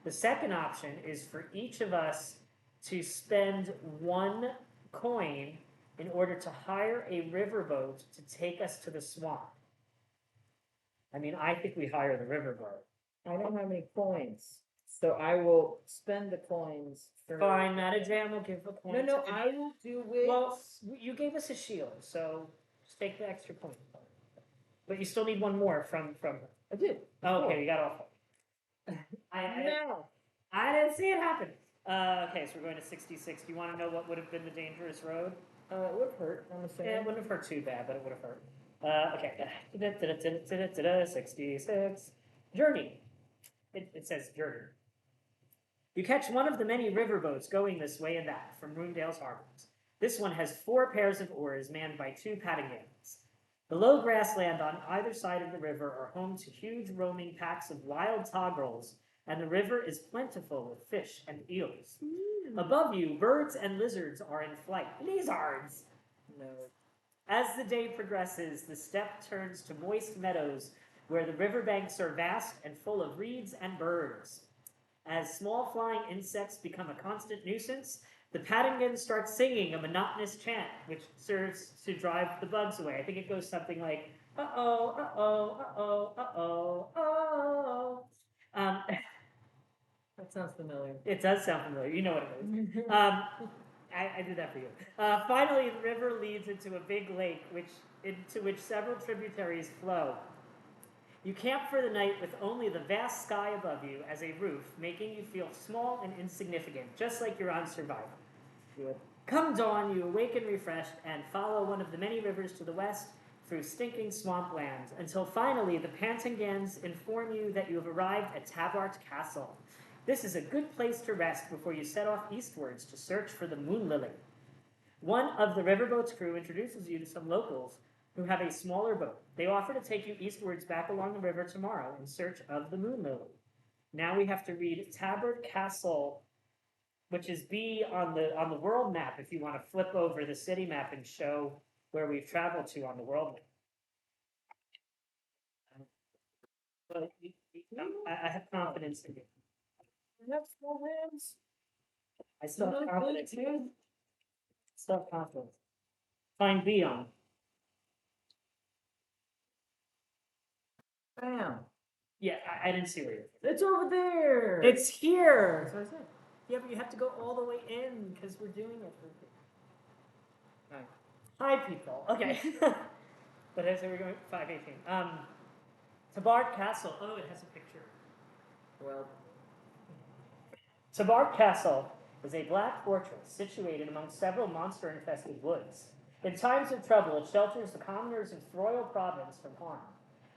S1: The second option is for each of us to spend 1 coin in order to hire a riverboat to take us to the swamp. I mean, I think we hire the riverboat.
S2: I don't have any coins, so I will spend the coins for.
S1: Fine, not a jam, we'll give a
S2: No,
S1: point.
S2: no, I will do it.
S1: Well, you gave us a shield, so just take the extra point. But you still need one more from her.
S2: I did.
S1: Oh, okay, you got all four.
S2: No.
S1: I didn't see it happen. Okay, so we're going to 66. Do you want to know what would have been the dangerous road?
S2: It would hurt, I'm
S1: Yeah,
S2: assuming.
S1: it wouldn't have hurt too bad, but it would have hurt. Okay. 66. Journey. It says journey. You catch one of the many riverboats going this way and that from Roomdale's harbors. This one has 4 pairs of oars manned by 2 paddingans. The low grassland on either side of the river are home to huge roaming packs of wild togrels, and the river is plentiful with fish and eels. Above you, birds and lizards are in flight. Lizards!
S2: No.
S1: As the day progresses, the steppe turns to moist meadows where the riverbanks are vast and full of reeds and birds. As small flying insects become a constant nuisance, the paddingans start singing a monotonous chant, which serves to drive the bugs away. I think it goes something like, uh-oh, uh-oh, uh-oh, uh-oh, uh-oh.
S2: That sounds familiar.
S1: It does sound familiar. You know what it is. I did that for you. Finally, the river leads into a big lake, into which several tributaries flow. You camp for the night with only the vast sky above you as a roof, making you feel small and insignificant, just like you're on Survivor.
S2: Good.
S1: Come dawn, you awaken refreshed and follow one of the many rivers to the west through stinking swamplands, until finally the Pantingans inform you that you have arrived at Tabart Castle. This is a good place to rest before you set off eastwards to search for the Moon Lily. One of the riverboat's crew introduces you to some locals who have a smaller boat. They offer to take you eastwards back along the river tomorrow in search of the Moon Lily. Now we have to read Tabard Castle, which is B on the world map if you want to flip over the city map and show where we've traveled to on the world map. But I have confidence in you.
S2: You have small hands.
S1: I still have
S2: You know,
S1: confidence.
S2: big too.
S1: Still have confidence. Find B on.
S2: Bam.
S1: Yeah, I didn't see where you're.
S2: It's over there.
S1: It's here.
S2: That's what I said.
S1: Yeah, but you have to go all the way in because we're doing it for people.
S2: Hi.
S1: Hi, people. Okay. But as we're going 518. Tabard Castle. Oh, it has a picture.
S2: Well,
S1: Tabard Castle is a black fortress situated among several monster-infested woods. In times of trouble, it shelters the commoners of Throyle province from harm.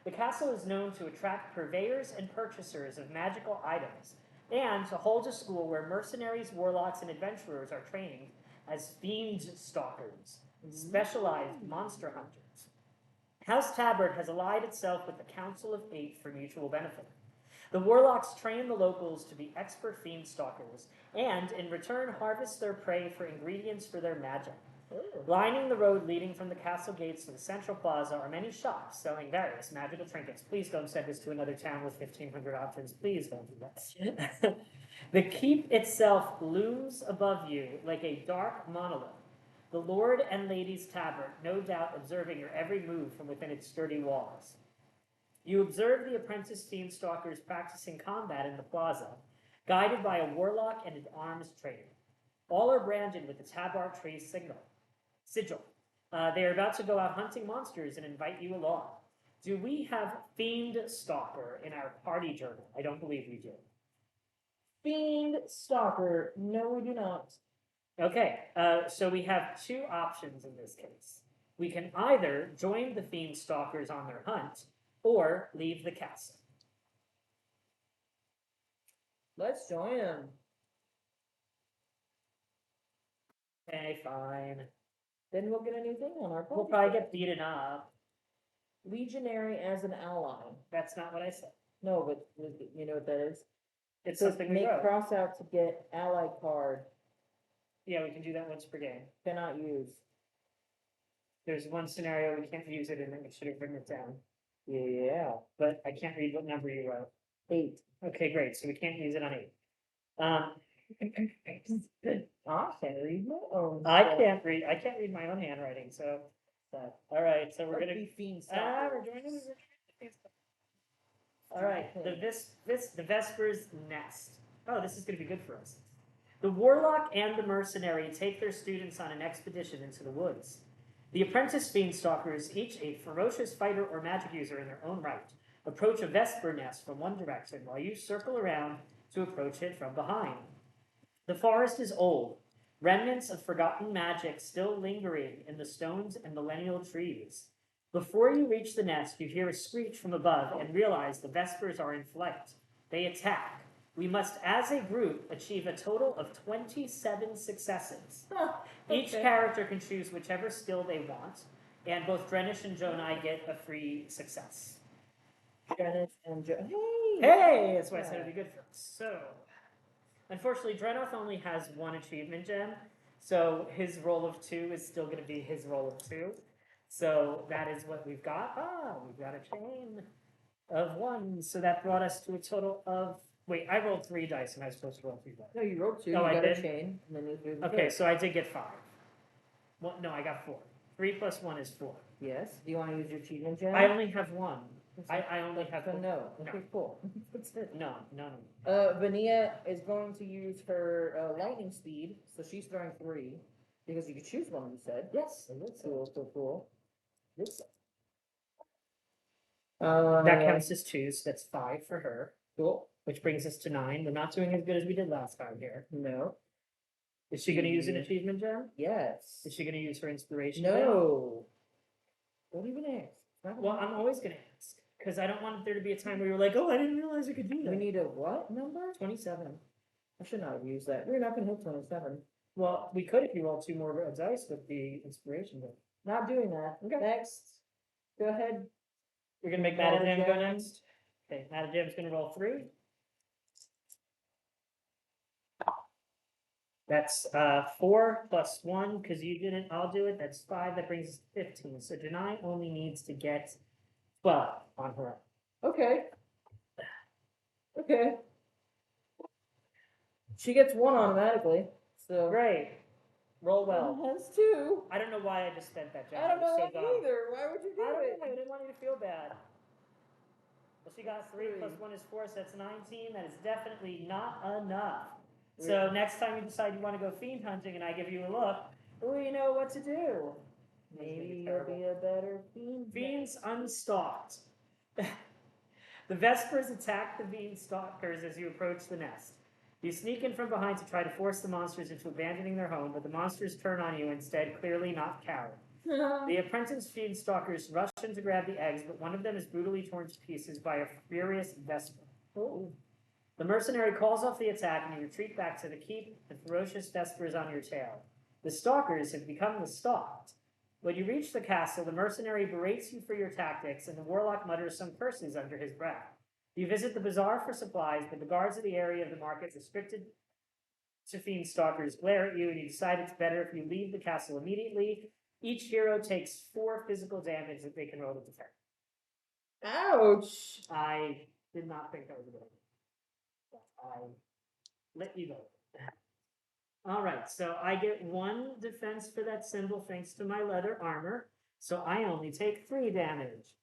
S1: The castle is known to attract purveyors and purchasers of magical items, and to hold a school where mercenaries, warlocks, and adventurers are trained as fiend stalkers, specialized monster hunters. House Tabard has allied itself with the Council of Eight for mutual benefit. The warlocks train the locals to be expert fiend stalkers, and in return harvest their prey for ingredients for their magic. Lining the road leading from the castle gates to the central plaza are many shops selling various magical trinkets. Please don't send us to another town with 1,500 options. Please don't do that. The keep itself looms above you like a dark monolith. The Lord and Lady's Tabard, no doubt observing your every move from within its sturdy walls. You observe the apprentice fiend stalkers practicing combat in the plaza, guided by a warlock and an arms trader. All are branded with the Tabard tree sigil. They are about to go out hunting monsters and invite you along. Do we have Fiend Stalker in our party journal? I don't believe we do.
S2: Fiend Stalker. No, we do not.
S1: Okay, so we have 2 options in this case. We can either join the Fiend Stalkers on their hunt, or leave the castle.
S2: Let's join them.
S1: Okay, fine.
S2: Then we'll get a new thing on our
S1: We'll
S2: party.
S1: probably get beaten up.
S2: Legionary as an ally.
S1: That's not what I said.
S2: No, but you know what that is?
S1: It's
S2: So
S1: something we
S2: make
S1: wrote.
S2: cross out to get ally card.
S1: Yeah, we can do that once per game.
S2: Cannot use.
S1: There's one scenario we can't use it, and then we should have written it down.
S2: Yeah.
S1: But I can't read what number you wrote.
S2: 8.
S1: Okay, great. So we can't use it on 8.
S2: I can't read my own.
S1: I
S2: stuff.
S1: can't read my own handwriting, so, all right, so we're
S2: Let's
S1: gonna.
S2: be fiend
S1: We're joining the. All right, the Vesper's nest. Oh, this is gonna be good for us. The warlock and the mercenary take their students on an expedition into the woods. The apprentice fiendstalkers, each a ferocious fighter or magic user in their own right, approach a vesper nest from one direction while you circle around to approach it from behind. The forest is old, remnants of forgotten magic still lingering in the stones and millennial trees. Before you reach the nest, you hear a screech from above and realize the Vespers are in flight. They attack. We must, as a group, achieve a total of 27 successes. Each
S2: Okay.
S1: character can choose whichever skill they want, and both Drenish and Jonai get a free success.
S2: Janet and Hey!
S1: Hey, that's why I said it'd be good for us. So, unfortunately, Drenoth only has one achievement gem, so his roll of 2 is still going to be his roll of 2. So that is what we've got. We've got a chain of 1. So that brought us to a total of. Wait, I rolled 3 dice. Am I supposed to roll 3 dice?
S2: No, you rolled 2.
S1: Oh,
S2: you
S1: I
S2: got
S1: did?
S2: a chain, and then you threw the
S1: Okay,
S2: third.
S1: so I did get 5. Well, no, I got 4. 3 plus 1 is 4.
S2: Yes. Do you want to use your achievement gem?
S1: I only have 1. I only have
S2: So
S1: one.
S2: no.
S1: No.
S2: Okay, cool. That's it.
S1: No.
S2: Vania is going to use her lightning speed, so she's throwing 3 because you could choose one. You said.
S1: Yes.
S2: Cool.
S1: Yes.
S2: Uh,
S1: That counts as 2, so that's 5 for her,
S2: Cool.
S1: which brings us to 9. We're not doing as good as we did last time here.
S2: No.
S1: Is she going to use an achievement gem?
S2: Yes.
S1: Is she going to use her inspiration gem?
S2: No. Don't even ask.
S1: Well, I'm always going to ask, because I don't want there to be a time where you're like, oh, I didn't realize I could do that.
S2: We need a what number?
S1: 27.
S2: I should not have used that. We're not gonna hit 27.
S1: Well, we could if you roll 2 more dice with the inspiration gem.
S2: Not doing that.
S1: Okay.
S2: Next. Go ahead.
S1: You're going to make Madajam go
S2: Madajam.
S1: next? Okay, Madajam's going to roll 3. That's 4 plus 1, because you did it, I'll do it. That's 5, that brings us to 15. So Janai only needs to get 12 on her own.
S2: Okay. Okay. She gets 1 automatically. So
S1: Great. Roll well.
S2: Has 2.
S1: I don't know why I just spent that gem.
S2: I don't
S1: It was
S2: know
S1: so
S2: that
S1: dumb.
S2: either. Why would you do
S1: I don't
S2: it?
S1: know. I didn't want you to feel bad. Well, she got 3 plus 1 is 4, so that's 19. That is definitely not enough. So next time you decide you want to go fiend hunting and I give you a look, we know what to do.
S2: Maybe you'll be a better fiend.
S1: Fiends unstalked. The Vespers attack the Fiend stalkers as you approach the nest. You sneak in from behind to try to force the monsters into abandoning their home, but the monsters turn on you instead, clearly not cowed. The apprentice Fiend stalkers rush in to grab the eggs, but one of them is brutally torn to pieces by a furious Vesper.
S2: Oh.
S1: The mercenary calls off the attack and you retreat back to the keep, the ferocious Vespers on your tail. The stalkers have become the stalked. When you reach the castle, the mercenary berates you for your tactics, and the warlock mutters some curses under his breath. You visit the bazaar for supplies, but the guards of the area of the market, restricted to fiend stalkers, glare at you, and you decide it's better if you leave the castle immediately. Each hero takes 4 physical damage that they can roll to defend.
S2: Ouch.
S1: I did not think that was a good idea. I let you go. All right, so I get 1 defense for that symbol thanks to my leather armor. So I only take 3 damage.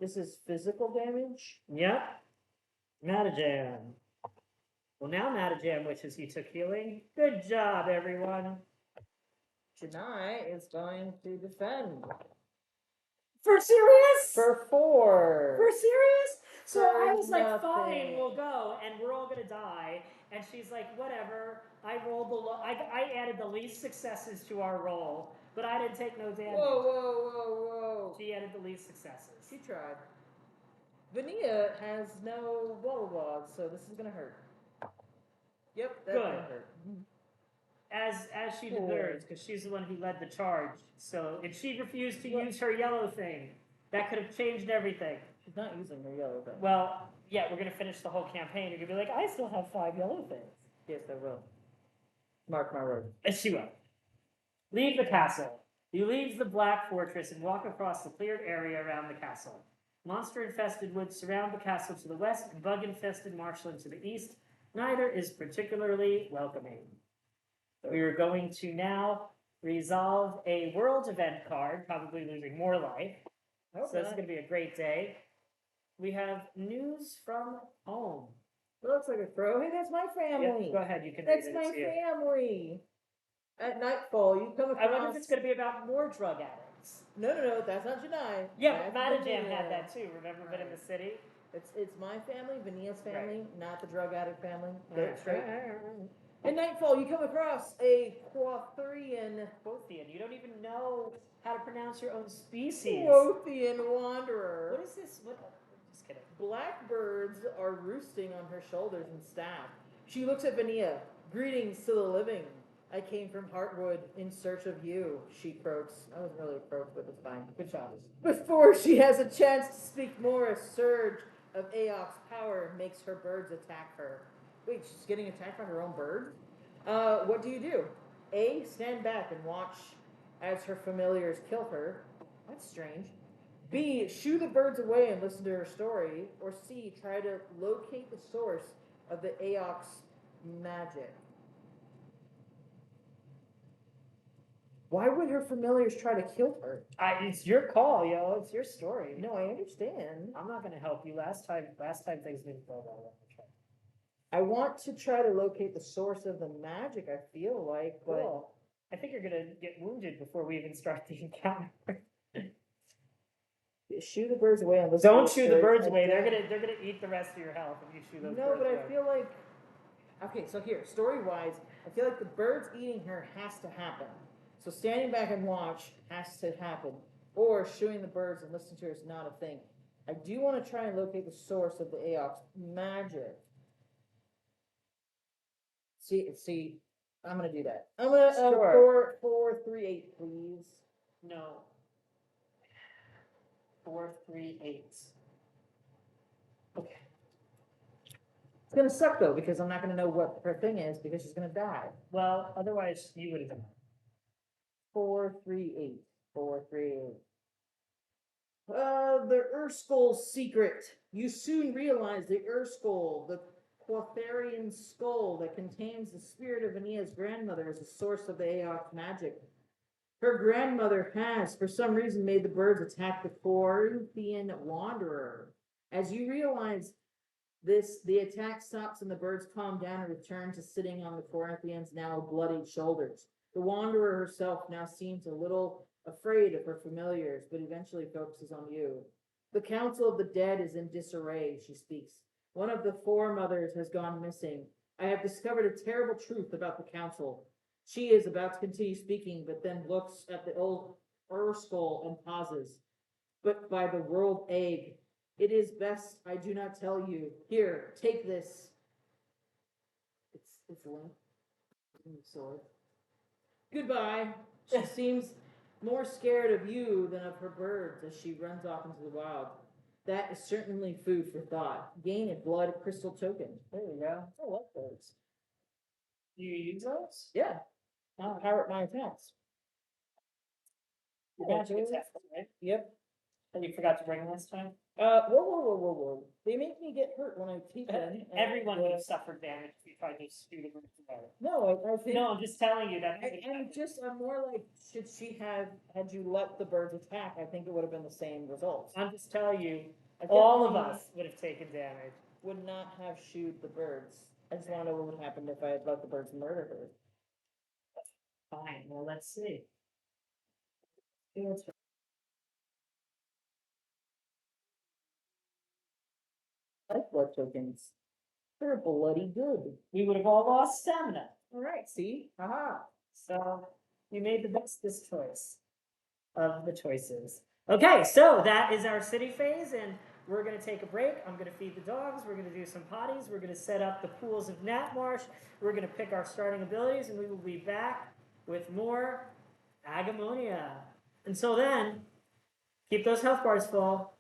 S2: This is physical damage?
S1: Yep. Madajam. Well, now Madajam wishes he took healing. Good job, everyone.
S2: Janai is going to defend.
S1: For serious?
S2: For 4.
S1: For serious? So
S2: For
S1: I was like,
S2: nothing.
S1: fine, we'll go, and we're all gonna die. And she's like, whatever. I rolled I added the least successes to our roll, but I didn't take no damage.
S2: Whoa.
S1: She added the least successes.
S2: She tried. Vania has no wall, so this is gonna hurt. Yep, that's
S1: Good.
S2: gonna hurt.
S1: As she deserves, because she's the one who led the charge. So, and she refused to use her yellow thing. That could have changed everything.
S2: She's not using her yellow thing.
S1: Well, yeah, we're gonna finish the whole campaign. You're gonna be like, I still have 5 yellow things.
S2: Yes, I will. Mark my word.
S1: And she will. Leave the castle. You leave the Black Fortress and walk across the cleared area around the castle. Monster-infested woods surround the castle to the west and bug-infested marshland to the east. Neither is particularly welcoming. We are going to now resolve a world event card, probably losing more life.
S2: Hope
S1: So this is
S2: not.
S1: going to be a great day. We have news from home.
S2: It looks like a crow. Hey, that's my family.
S1: Yep, go ahead, you can
S2: That's
S1: read it.
S2: my
S1: It's you.
S2: family. At nightfall, you come across.
S1: I wonder if it's going to be about more drug addicts.
S2: No, that's not Janai.
S1: Yeah, but
S2: That's
S1: Matajam
S2: Vania.
S1: had that too. Remember, but in the city.
S2: It's my family, Vania's family,
S1: Right.
S2: not the drug addict family. Get
S1: Right.
S2: it straight. At nightfall, you come across a Quathrian
S1: Quothian. You don't even know how to pronounce your own species.
S2: Quothian wanderer.
S1: What is this? What? Just kidding.
S2: Blackbirds are roosting on her shoulders and staff. She looks at Vania. Greetings to the living. I came from Heartwood in search of you, she croaks. I wasn't really a croak, but it's fine.
S1: Good job.
S2: Before she has a chance to speak more, a surge of Aok's power makes her birds attack her. Wait, she's getting attacked by her own bird? What do you do? A, stand back and watch as her familiars kill her. That's strange. B, shoo the birds away and listen to her story. Or C, try to locate the source of the Aok's magic. Why would her familiars try to kill her?
S1: It's your call, yo. It's your story.
S2: No, I understand.
S1: I'm not gonna help you. Last time things didn't go well.
S2: I want to try to locate the source of the magic, I feel like, but
S1: Cool. I think you're gonna get wounded before we even start the encounter.
S2: shoo the birds away and listen
S1: Don't
S2: to
S1: shoo the birds
S2: I
S1: away.
S2: don't-
S1: They're gonna eat the rest of your health if you shoo those
S2: No,
S1: birds
S2: but
S1: away.
S2: I feel like okay, so here, story wise, I feel like the birds eating her has to happen. So standing back and watch has to happen. Or shooing the birds and listening to her is not a thing. I do want to try and locate the source of the Aok's magic. See, I'm gonna do that. I'm gonna
S1: Sure.
S2: 438, please.
S1: No. 4, 3, 8. Okay.
S2: It's gonna suck though because I'm not gonna know what her thing is because she's gonna die.
S1: Well, otherwise you would have done.
S2: 438. 438. The Urskull's secret. You soon realize the Urskull, the Quatharian skull that contains the spirit of Vania's grandmother, is the source of the Aok's magic. Her grandmother has, for some reason, made the birds attack the Corinthian wanderer. As you realize this, the attack stops and the birds calm down and return to sitting on the Corinthian's now bloodied shoulders. The wanderer herself now seems a little afraid of her familiars, but eventually focuses on you. The council of the dead is in disarray, she speaks. One of the foremothers has gone missing. I have discovered a terrible truth about the council. She is about to continue speaking, but then looks at the old Urskull and pauses. But by the world egg, it is best I do not tell you. Here, take this. It's limp. Sword. Goodbye. She seems more scared of you than of her birds as she runs off into the wild. That is certainly food for thought. Gain a blood crystal token.
S1: There you go. I love those. Do you use those?
S2: Yeah. Power up my attacks.
S1: Your magic attacks, right?
S2: Yep.
S1: And you forgot to bring last time?
S2: Whoa. They make me get hurt when I teach them. and,
S1: Everyone would have suffered damage if you tried to shoot a bird together.
S2: No, I think.
S1: No, I'm just telling you that.
S2: I'm more like, should she have, had you let the birds attack, I think it would have been the same results.
S1: I'm just telling you,
S2: I
S1: all of
S2: definitely
S1: us would have taken damage.
S2: would not have shooed the birds. I just want to know what would happen if I had let the birds murder her.
S1: Fine, well, let's see.
S2: Like blood tokens. They're bloody good.
S1: We would have all lost stamina.
S2: Alright, see? Haha.
S1: So you made the bestest choice of the choices. Okay, so that is our city phase, and we're going to take a break. I'm going to feed the dogs. We're going to do some potties. We're going to set up the pools of Natmarsh. We're going to pick our starting abilities, and we will be back with more Agemonia. Until then, keep those health bars full.